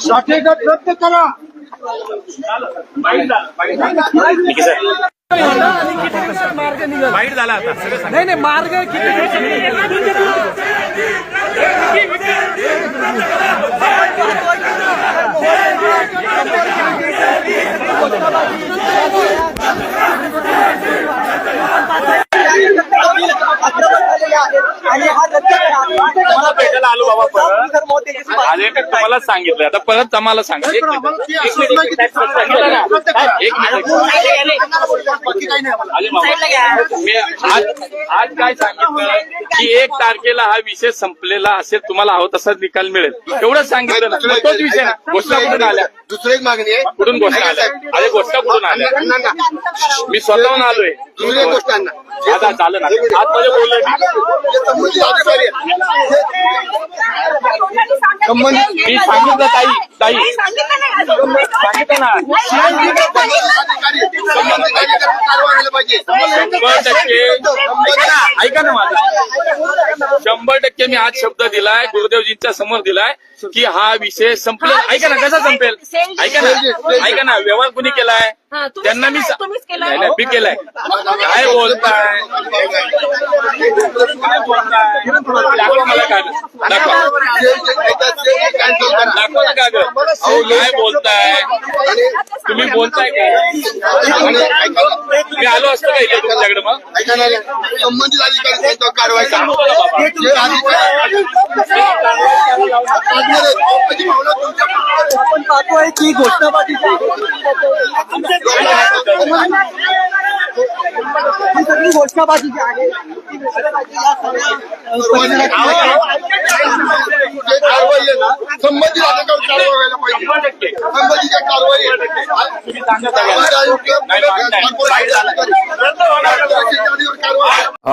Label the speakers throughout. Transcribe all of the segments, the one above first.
Speaker 1: लाठीगट रद्द करा.
Speaker 2: वाईट झाला आता सगळं
Speaker 3: नाही नाही मार्ग
Speaker 2: तुम्हाला भेटायला आलो बाबा परत आले तर तुम्हाला सांगितलं आता परत आम्हाला सांगा एक मिनिट आले बाबा मी आज काय सांगितलं की 1 तारखेला हा विषय संपलेला असेल तुम्हाला हवं तसाच निकाल मिळेल एवढंच सांगितलं ना मग तोच विषय ना घोषणा कुठून आल्या
Speaker 1: दुसरी एक मागणी आहे.
Speaker 2: कुठून घोषणा आल्या अरे घोषणा कुठून आल्या मी स्वतःहून आलोय
Speaker 1: दुसरी एक गोष्ट आहे ना.
Speaker 2: आता झालं ना आतमध्ये बोललोय
Speaker 1: जे संबंधित अधिकारी आहेत,
Speaker 2: मी सांगितलं ताई सांगितलं ना
Speaker 1: कारवाई पाहिजे.
Speaker 2: 100% ऐका ना माझा 100% मी आज शब्द दिलाय गुरुदेवजींच्या समोर दिलाय की हा विषय संपला. ऐका ना कसा संपेल ऐका ना व्यवहार कुणी केलाय त्यांना मी नाही मी केलाय काय बोलताय दाखवा मला कागद दाखवा ना कागद काय बोलताय तुम्ही बोलताय काय मी आलो असतो का इथे तुमच्याकडे मग
Speaker 1: संबंधित अधिकारी त्यांच्यावर कारवाई करा. जे
Speaker 3: आपण पाहतोय की घोषणाबाजी सगळी घोषणाबाजी जी आहे
Speaker 1: संबंधित अधिकारी कारवाई व्हायला पाहिजे. संबंधित कारवाई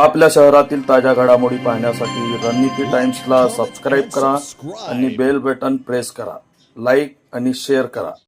Speaker 4: आपल्या शहरातील ताज्या घडामोडी पाहण्यासाठी रणनीती टाइम्सला सबस्क्राईब करा आणि बेल बटन प्रेस करा. लाईक आणि शेअर करा.